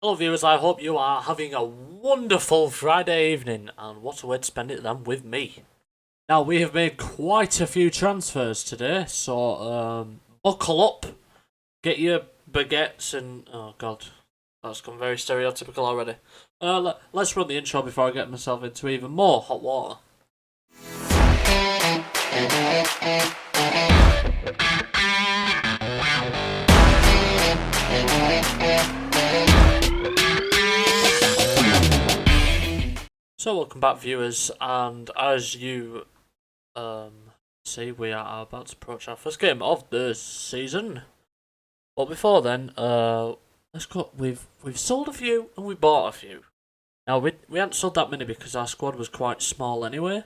Hello viewers, I hope you are having a wonderful Friday evening, and what a way to spend it than with me. Now, we have made quite a few transfers today, so buckle up, get your baguettes and... oh god, that's gone very stereotypical already. Let's run the intro before I get myself into even more hot water. So welcome back viewers, and as you see, we are about to approach our first game of the season. But before then, let's go. We've sold a few and we bought a few. Now we hadn't sold that many because our squad was quite small anyway.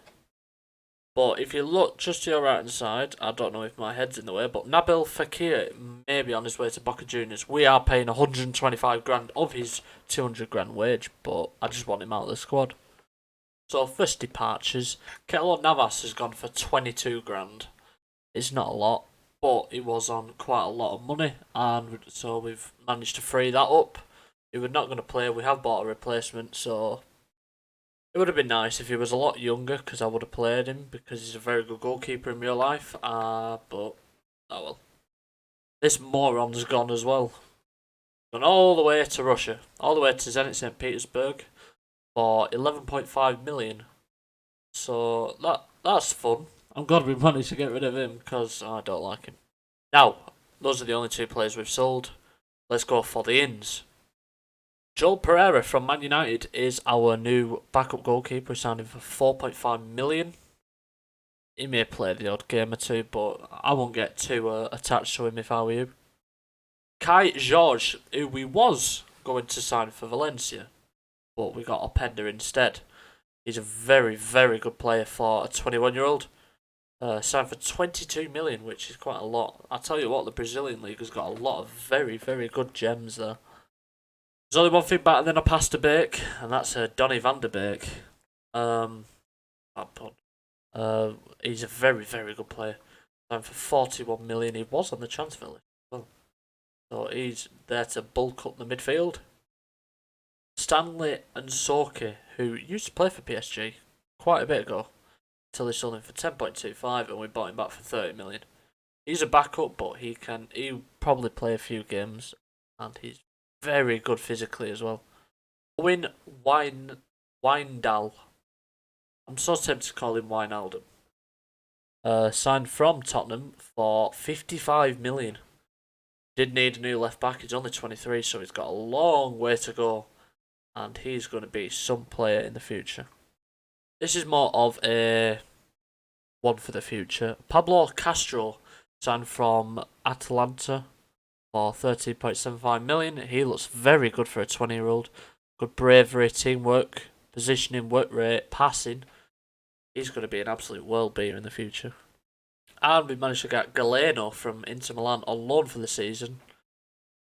But if you look just to your right hand side, I don't know if my head's in the way, but Nabil Fekir may be on his way to Boca Juniors. We are paying 125 grand of his 200 grand wage, but I just want him out of the squad. So first departures, Keylor Navas has gone for 22 grand. It's not a lot, but it was on quite a lot of money, and so we've managed to free that up. If we're not going to play, we have bought a replacement, so it would have been nice if he was a lot younger, because I would have played him, because he's a very good goalkeeper in real life, but oh well. This moron's gone as well. Gone all the way to Russia, all the way to Zenit St. Petersburg, for 11.5 million. So that's fun. I'm glad we managed to get rid of him because I don't like him. Now, those are the only two players we've sold. Let's go for the ins. Joel Pereira from Man United is our new backup goalkeeper. We signed him for 4.5 million. He may play the odd game or two, but I won't get too attached to him if I were you. Kai Jorge, who we was going to sign for Valencia, but we got Openda instead. He's a very, very good player for a 21-year-old. Signed for 22 million, which is quite a lot. I tell you what, the Brazilian league has got a lot of very, very good gems there. There's only one thing better than a pasta bake, and that's Donny van der Beek. He's a very, very good player. Signed for 41 million. He was on the transfer list as well. So he's there to bulk up the midfield. Stanley Nsoki, who used to play for PSG quite a bit ago, until they sold him for 10.25 and we bought him back for 30 million. He's a backup, but he probably play a few games, and he's very good physically as well. Owen Wijndal. I'm so tempted to call him Wijnaldum. Signed from Tottenham for 55 million. Did need a new left back. He's only 23, so he's got a long way to go, and he's going to be some player in the future. This is more of a one for the future. Pablo Castro signed from Atalanta for 13.75 million. He looks very good for a 20-year-old. Good bravery, teamwork, positioning, work rate, passing. He's going to be an absolute world beater in the future. And we managed to get Galeno from Inter Milan on loan for the season.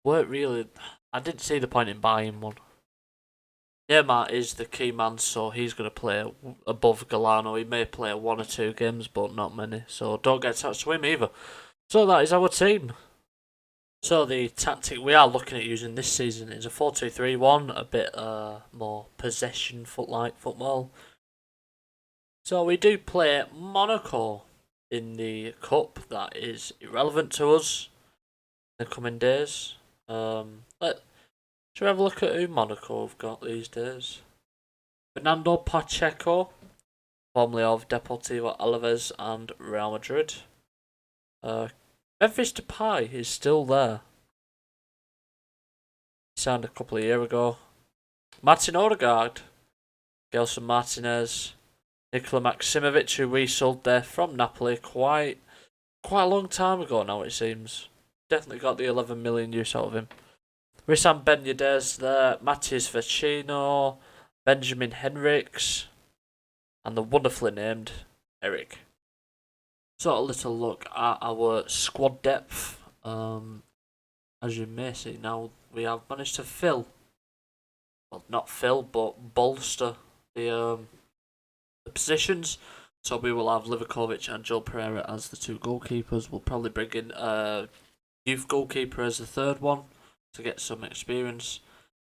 I didn't see the point in buying one. Neymar is the key man, so he's going to play above Galano. He may play one or two games, but not many. So don't get attached to him either. So that is our team. So the tactic we are looking at using this season is a 4-2-3-1, a bit more possession football. So we do play Monaco in the cup. That is irrelevant to us in the coming days. Should we have a look at who Monaco have got these days? Fernando Pacheco, formerly of Deportivo Alaves and Real Madrid. Memphis Depay is still there. He signed a couple of years ago. Martin Odegaard, Gelson Martinez, Nikola Maximovic, who we sold there from Napoli quite a long time ago now, it seems. Definitely got the 11 million use out of him. Wissam Ben Yedez there, Matthias Vecino, Benjamin Henriks, and the wonderfully named Eric. So a little look at our squad depth. As you may see now, we have managed to but bolster the positions. So we will have Livakovic and Joel Pereira as the two goalkeepers. We'll probably bring in a youth goalkeeper as the third one to get some experience.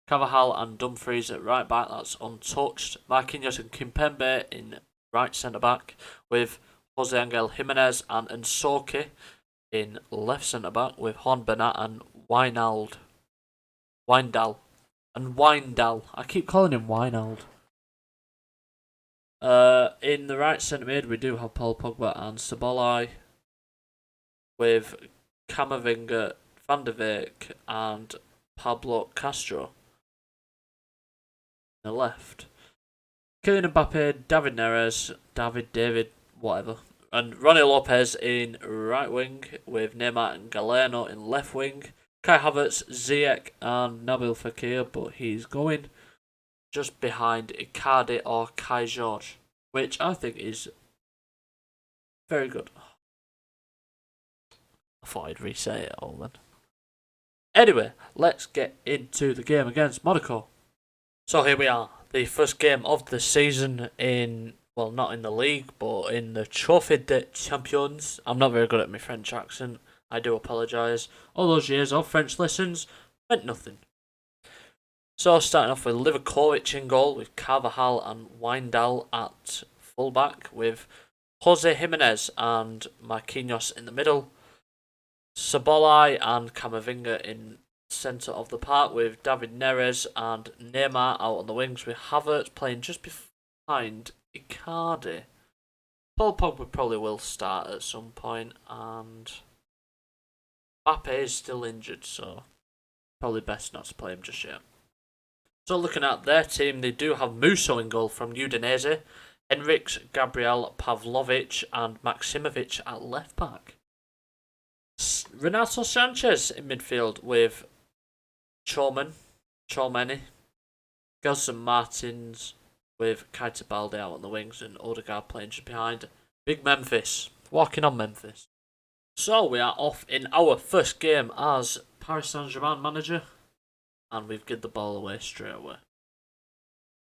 Carvajal and Dumfries at right back, that's untouched. Marquinhos and Kimpembe in right centre back, with Jose Angel Jimenez and Nsoki in left centre back, with Juan Bernat and Wijnaldum. Wijndal. I keep calling him Wijnald. In the right centre mid, we do have Paul Pogba and Szoboszlai, with Camavinga, Van der Beek, and Pablo Castro. On the left, Kylian Mbappe, David Neres, David, whatever, and Ronnie Lopez in right wing, with Neymar and Galeno in left wing. Kai Havertz, Ziyech, and Nabil Fekir, but he's going just behind Icardi or Kai George, which I think is very good. I thought I'd reset it all then. Anyway, let's get into the game against Monaco. So here we are, the first game of the season in, well, not in the league, but in the Trophy des Champions. I'm not very good at my French accent, I do apologise. All those years of French lessons meant nothing. So starting off with Livakovic in goal, with Carvajal and Wijndal at fullback, with Jose Jimenez and Marquinhos in the middle. Szoboszlai and Camavinga in centre of the park, with David Neres and Neymar out on the wings, with Havertz playing just behind Icardi. Paul Pogba probably will start at some point, and Mbappe is still injured, so probably best not to play him just yet. So looking at their team, they do have Musso in goal from Udinese, Henriks, Gabriel, Pavlovic and Maximovic at left back. Renato Sanchez in midfield, with Chomeni, Gelson Martins, with Keita Balde out on the wings, and Odegaard playing just behind. Big Memphis, walking on Memphis. So we are off in our first game as Paris Saint-Germain manager, and we've given the ball away straight away.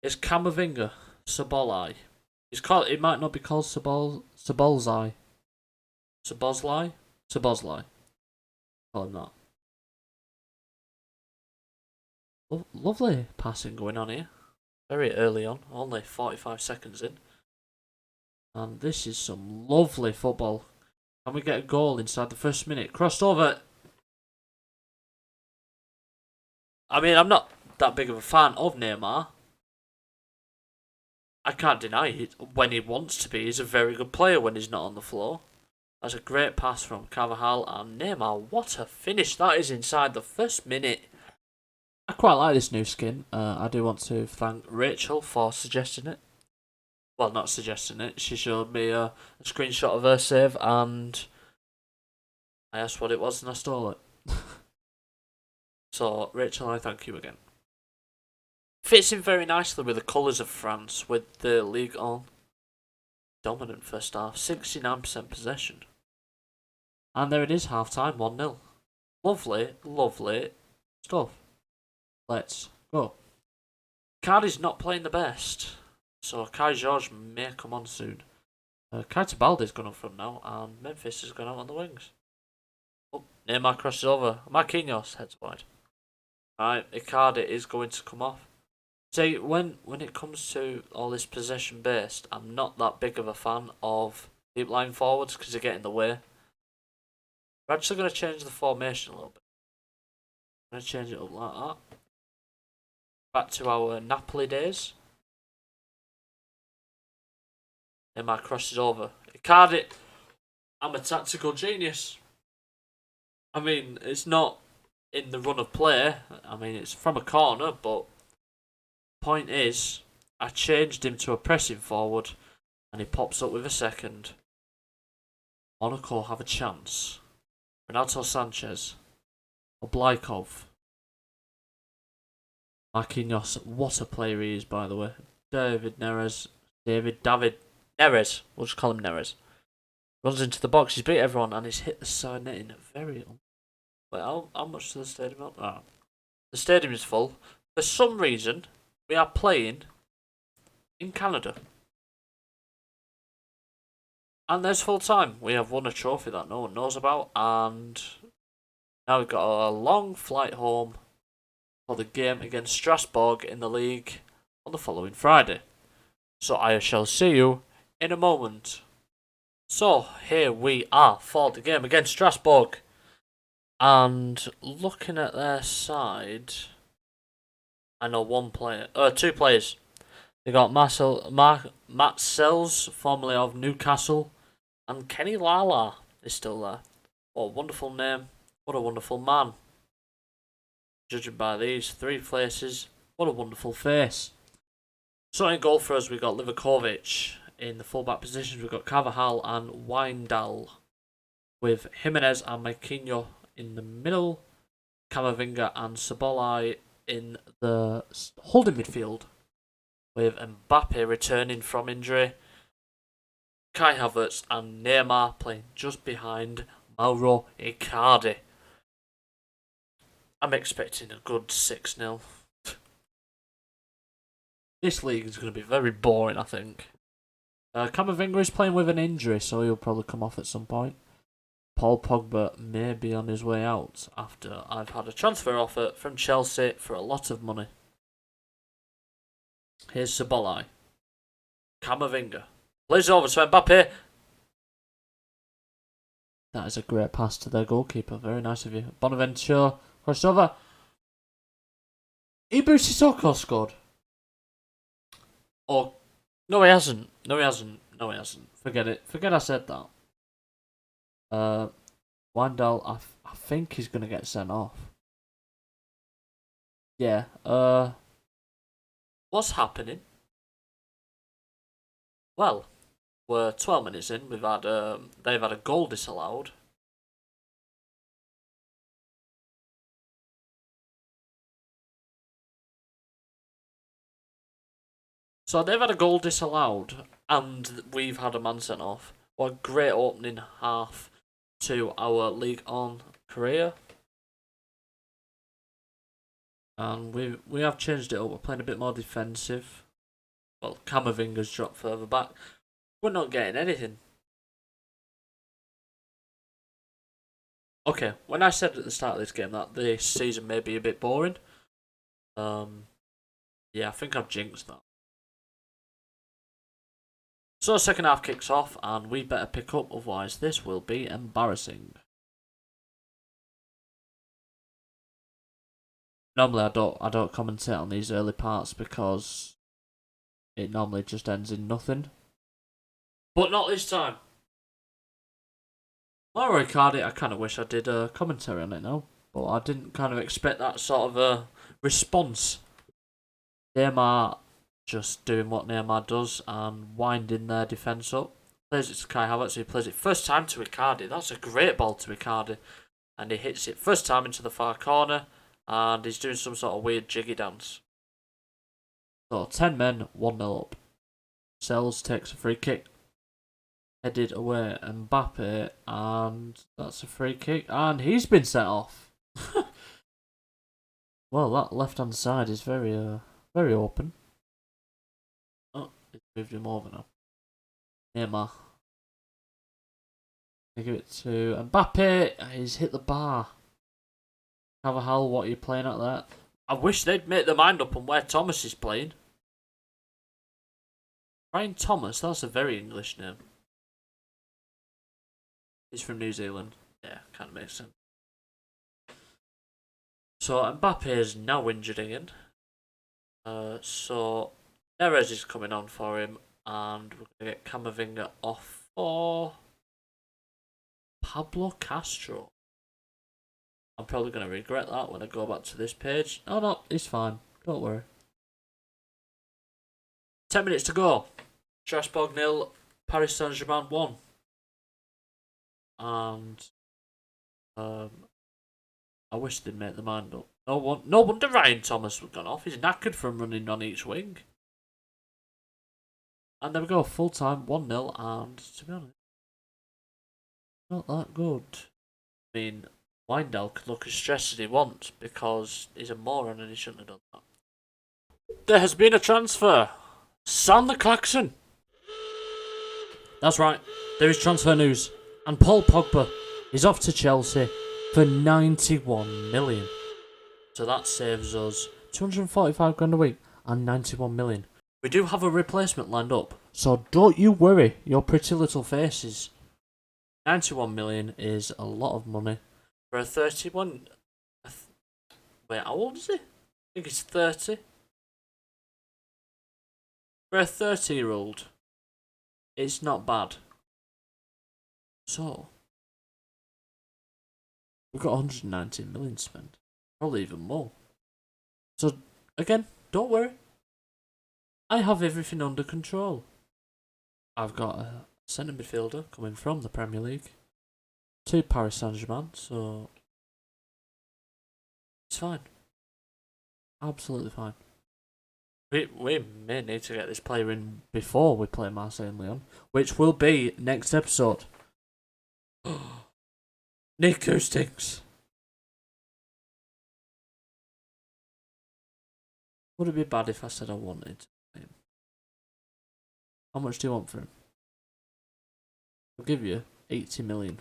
It's Camavinga, Szoboszlai. It might not be called Szoboszlai. Szoboszlai. Call him that. Lovely passing going on here. Very early on, only 45 seconds in. And this is some lovely football. Can we get a goal inside the first minute? Crossed over. I mean, I'm not that big of a fan of Neymar. I can't deny it. When he wants to be, he's a very good player when he's not on the floor. That's a great pass from Carvajal and Neymar. What a finish that is inside the first minute. I quite like this new skin. I do want to thank Rachel for suggesting it. Well, not suggesting it. She showed me a screenshot of her save and I asked what it was and I stole it. So, Rachel, I thank you again. Fits in very nicely with the colours of France, with the Ligue 1. Dominant first half, 69% possession. And there it is, half time, 1-0. Lovely, lovely stuff. Let's go. Cardi's not playing the best, so Kai George may come on soon. Keita Balde's gone up front now, and Memphis has gone out on the wings. Oh, Neymar crosses over. Marquinhos heads wide. Alright, Icardi is going to come off. See, when it comes to all this possession based, I'm not that big of a fan of deep line forwards because they get in the way. We're actually going to change the formation a little bit. I'm going to change it up like that. Back to our Napoli days. Neymar crosses over. Icardi, I'm a tactical genius. I mean, it's not in the run of play. I mean, it's from a corner, but point is, I changed him to a pressing forward, and he pops up with a second. Monaco have a chance. Renato Sanchez, Oblakov, Marquinhos. What a player he is, by the way. David Neres. Neres. We'll just call him Neres. Runs into the box. He's beat everyone, and he's hit the side netting. Very. Wait, how much does the stadium up? Ah, the stadium is full. For some reason, we are playing in Canada. And there's full time. We have won a trophy that no one knows about, and now we've got a long flight home. for the game against Strasbourg in the league on the following Friday. So I shall see you in a moment. So here we are for the game against Strasbourg. And looking at their side, I know two players. They got Matt Sells, formerly of Newcastle, and Kenny Lala is still there. What a wonderful name. What a wonderful man. Judging by these three places, what a wonderful face. So in goal for us, we got Livakovic. In the fullback positions, we've got Carvajal and Wijndal, with Jimenez and Marquinhos in the middle, Camavinga and Sabolai in the holding midfield, with Mbappe returning from injury, Kai Havertz and Neymar playing just behind Mauro Icardi. I'm expecting a good 6-0. This league is going to be very boring, I think. Camavinga is playing with an injury, so he'll probably come off at some point. Paul Pogba may be on his way out after I've had a transfer offer from Chelsea for a lot of money. Here's Sabolai. Camavinga. Plays over to Mbappe. That is a great pass to their goalkeeper. Very nice of you. Bonaventure. Crossed over. Ibu Sissoko scored. Oh, no he hasn't. No he hasn't. Forget it. Forget I said that. Wijndal, I think he's going to get sent off. Yeah, what's happening? Well, we're 12 minutes in. They've had a goal disallowed. So they've had a goal disallowed, and we've had a man sent off. What a great opening half to our League On career. And we have changed it up. We're playing a bit more defensive. Well, Camavinga's dropped further back. We're not getting anything. Okay, when I said at the start of this game that this season may be a bit boring, yeah, I think I've jinxed that. So second half kicks off, and we better pick up, otherwise this will be embarrassing. Normally I don't commentate on these early parts because it normally just ends in nothing. But not this time. Mauro Icardi, I kind of wish I did a commentary on it now, but I didn't kind of expect that sort of a response. Neymar just doing what Neymar does and winding their defence up. Plays it to Kai Havertz, he plays it first time to Icardi. That's a great ball to Icardi. And he hits it first time into the far corner, and he's doing some sort of weird jiggy dance. So 10 men, 1-0 up. Sells takes a free kick. Headed away Mbappe, and that's a free kick, and he's been sent off. Well, that left-hand side is very open. Oh, it's moved him over now. Neymar. They give it to Mbappe. He's hit the bar. Carvajal, what are you playing at there? I wish they'd make their mind up on where Thomas is playing. Ryan Thomas, that's a very English name. He's from New Zealand. Yeah, kind of makes sense. So Mbappe is now injured again. So Neres is coming on for him, and we're going to get Camavinga off for Pablo Castro. I'm probably going to regret that when I go back to this page. Oh no, he's fine. Don't worry. 10 minutes to go. Strasbourg 0, Paris Saint-Germain 1. And I wish they'd make their mind up. No wonder Ryan Thomas was gone off. He's knackered from running on each wing. And there we go, full time 1-0, and to be honest, not that good. I mean, Wijndal could look as stressed as he wants because he's a moron and he shouldn't have done that. There has been a transfer. Sound the Claxon. That's right, there is transfer news. And Paul Pogba is off to Chelsea for 91 million. So that saves us 245 grand a week and 91 million. We do have a replacement lined up, so don't you worry your pretty little faces. 91 million is a lot of money for a 31. Wait, how old is he? I think he's 30. For a 30-year-old, it's not bad. So, we've got 119 million spent. Probably even more. So, again, don't worry. I have everything under control. I've got a centre midfielder coming from the Premier League to Paris Saint-Germain, so it's fine. Absolutely fine. We may need to get this player in before we play Marseille and Lyon, which will be next episode. Nick, who stinks? Would it be bad if I said I wanted him? How much do you want for him? I'll give you 80 million.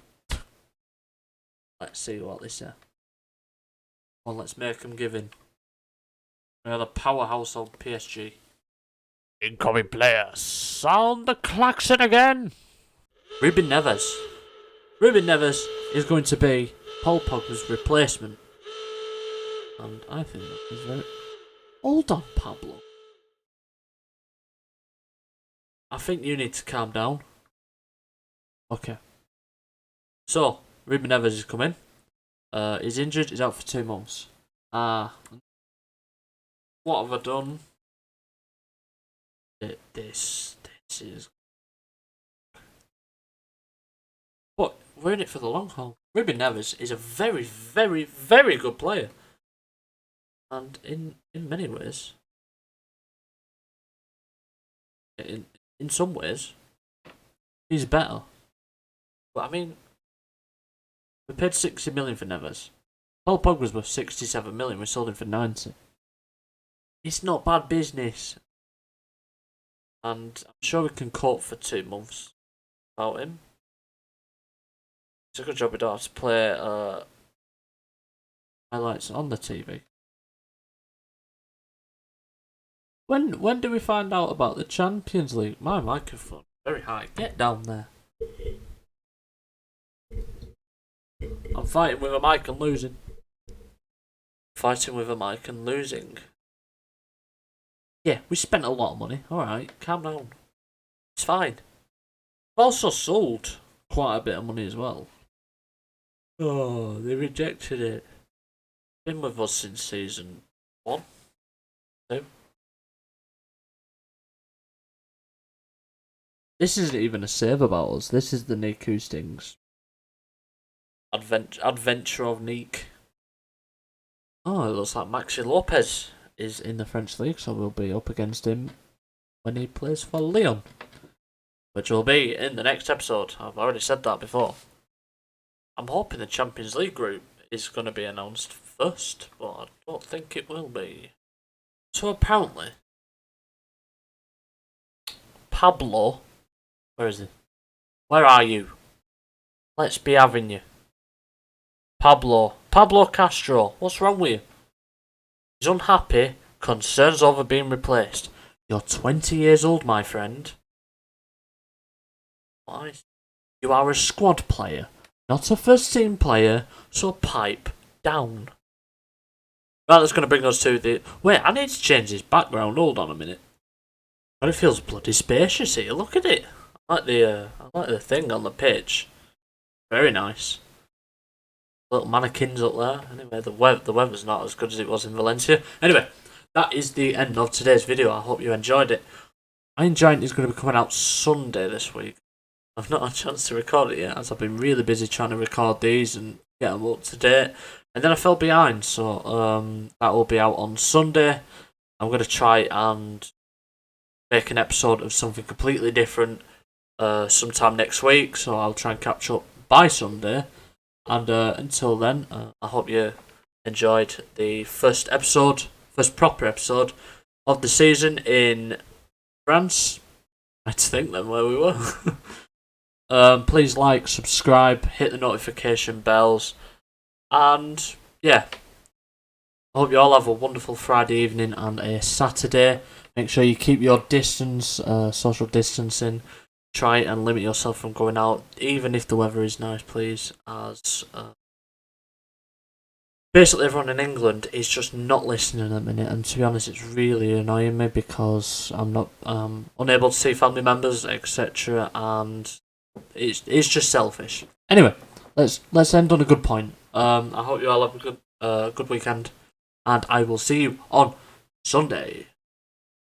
Let's see what they say. Well, let's make them give in. We are the powerhouse of PSG. Incoming player. Sound the Claxon again. Ruben Neves. Ruben Neves is going to be Paul Pogba's replacement. And I think that is very... Hold on, Pablo. I think you need to calm down. Okay. So, Ruben Neves is coming. He's injured. He's out for 2 months. What have I done? This is... But we're in it for the long haul. Ruben Neves is a very, very, very good player. And in many ways... In some ways... He's better. But I mean... We paid 60 million for Neves. Paul Pogba's worth 67 million. We sold him for 90. It's not bad business. And I'm sure we can cope for 2 months without him. It's a good job we don't have to play highlights on the TV. When do we find out about the Champions League? My microphone very high. Get down there. I'm fighting with a mic and losing. Fighting with a mic and losing. Yeah, we spent a lot of money. Alright, calm down. It's fine. We've also sold quite a bit of money as well. Oh, they rejected it. Been with us since season 1, 2. This isn't even a save about us. This is the Nick who stings. Adventure of Nick. Oh, it looks like Maxi Lopez is in the French league, so we'll be up against him when he plays for Lyon, which will be in the next episode. I've already said that before. I'm hoping the Champions League group is going to be announced first, but I don't think it will be. So apparently, Pablo, where is he? Where are you? Let's be having you. Pablo Castro, what's wrong with you? He's unhappy, concerns over being replaced. You're 20 years old, my friend. Why? You are a squad player, not a first team player, so pipe down. Right, that's going to bring us to the... Wait, I need to change this background, hold on a minute. But it feels bloody spacious here, look at it. I like the thing on the pitch. Very nice. Little mannequins up there. Anyway, the weather's not as good as it was in Valencia. Anyway, that is the end of today's video. I hope you enjoyed it. Iron Giant is going to be coming out Sunday this week. I've not had a chance to record it yet, as I've been really busy trying to record these and get them up to date. And then I fell behind, so that will be out on Sunday. I'm going to try and make an episode of something completely different sometime next week, so I'll try and catch up by Sunday. And until then, I hope you enjoyed the first proper episode of the season in France. I think then where we were. Please like, subscribe, hit the notification bells, and yeah, I hope you all have a wonderful Friday evening and a Saturday. Make sure you keep your distance, social distancing. Try and limit yourself from going out, even if the weather is nice, please. As basically everyone in England is just not listening at the minute, and to be honest, it's really annoying me because I'm not unable to see family members, etc. And it's just selfish. Anyway, let's end on a good point. I hope you all have a good weekend, and I will see you on Sunday.